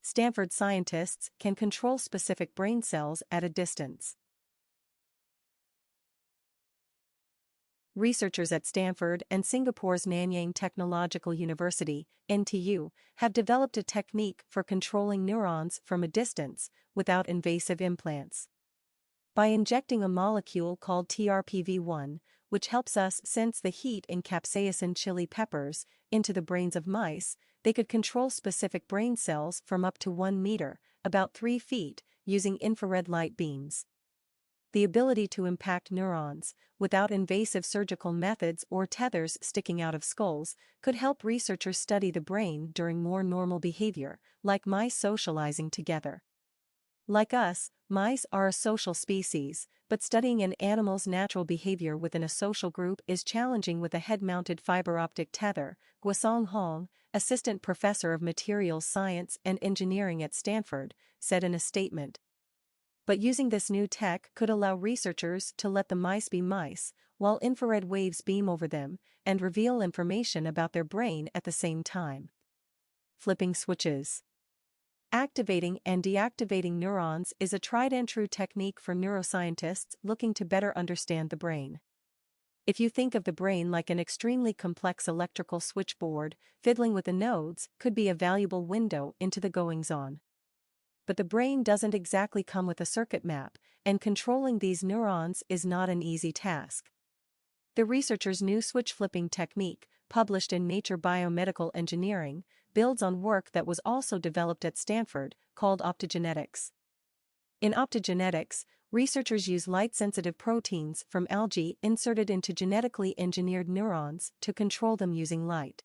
Stanford scientists can control specific brain cells at a distance. Researchers at Stanford and Singapore's Nanyang Technological University, NTU, have developed a technique for controlling neurons from a distance without invasive implants. By injecting a molecule called TRPV1, which helps us sense the heat in capsaicin chili peppers, into the brains of mice, they could control specific brain cells from up to 1 meter, about 3 feet, using infrared light beams. The ability to impact neurons, without invasive surgical methods or tethers sticking out of skulls, could help researchers study the brain during more normal behavior, like mice socializing together. Like us, mice are a social species, but studying an animal's natural behavior within a social group is challenging with a head-mounted fiber-optic tether, Guosong Hong, assistant professor of materials science and engineering at Stanford, said in a statement. But using this new tech could allow researchers to let the mice be mice, while infrared waves beam over them, and reveal information about their brain at the same time. Flipping switches. Activating and deactivating neurons is a tried-and-true technique for neuroscientists looking to better understand the brain. If you think of the brain like an extremely complex electrical switchboard, fiddling with the nodes could be a valuable window into the goings-on. But the brain doesn't exactly come with a circuit map, and controlling these neurons is not an easy task. The researchers' new switch-flipping technique, published in Nature Biomedical Engineering, builds on work that was also developed at Stanford, called optogenetics. In optogenetics, researchers use light-sensitive proteins from algae inserted into genetically engineered neurons to control them using light.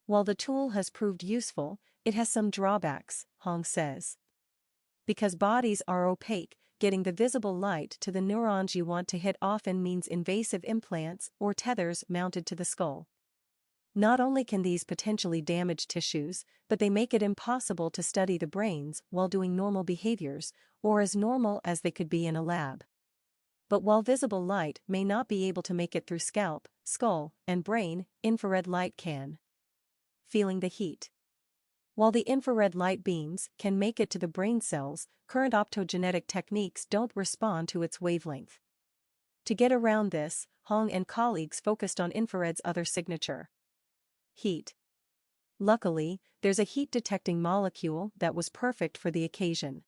While the tool has proved useful, it has some drawbacks, Hong says. Because bodies are opaque, getting the visible light to the neurons you want to hit often means invasive implants or tethers mounted to the skull. Not only can these potentially damage tissues, but they make it impossible to study the brains while doing normal behaviors, or as normal as they could be in a lab. But while visible light may not be able to make it through scalp, skull, and brain, infrared light can. Feeling the heat. While the infrared light beams can make it to the brain cells, current optogenetic techniques don't respond to its wavelength. To get around this, Hong and colleagues focused on infrared's other signature: heat. Luckily, there's a heat-detecting molecule that was perfect for the occasion.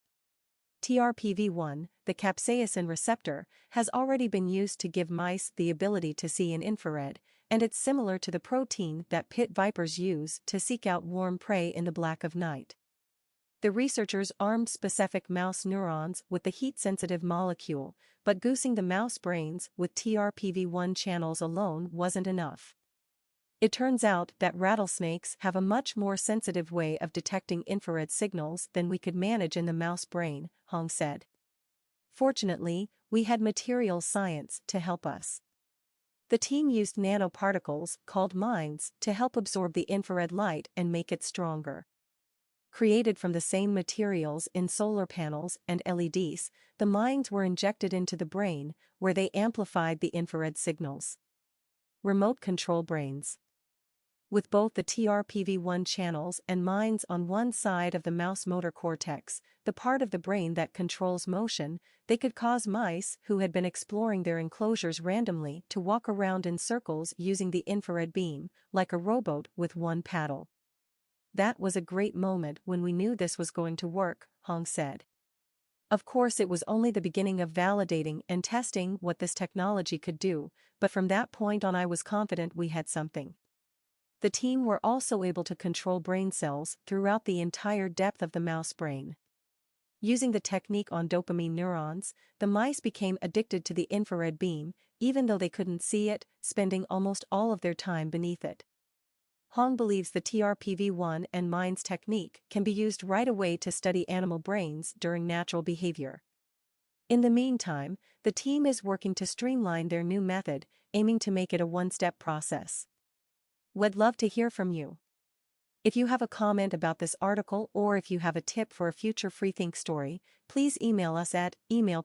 TRPV1, the capsaicin receptor, has already been used to give mice the ability to see in infrared, and it's similar to the protein that pit vipers use to seek out warm prey in the black of night. The researchers armed specific mouse neurons with the heat-sensitive molecule, but goosing the mouse brains with TRPV1 channels alone wasn't enough. It turns out that rattlesnakes have a much more sensitive way of detecting infrared signals than we could manage in the mouse brain, Hong said. Fortunately, we had materials science to help us. The team used nanoparticles, called mines, to help absorb the infrared light and make it stronger. Created from the same materials in solar panels and LEDs, the mines were injected into the brain, where they amplified the infrared signals. Remote control brains. With both the TRPV1 channels and mines on one side of the mouse motor cortex, the part of the brain that controls motion, they could cause mice who had been exploring their enclosures randomly to walk around in circles using the infrared beam, like a rowboat with one paddle. That was a great moment when we knew this was going to work, Hong said. Of course, it was only the beginning of validating and testing what this technology could do, but from that point on I was confident we had something. The team were also able to control brain cells throughout the entire depth of the mouse brain. Using the technique on dopamine neurons, the mice became addicted to the infrared beam, even though they couldn't see it, spending almost all of their time beneath it. Hong believes the TRPV1 and mines technique can be used right away to study animal brains during natural behavior. In the meantime, the team is working to streamline their new method, aiming to make it a one-step process. We'd love to hear from you. If you have a comment about this article or if you have a tip for a future FreeThink story, please email us at email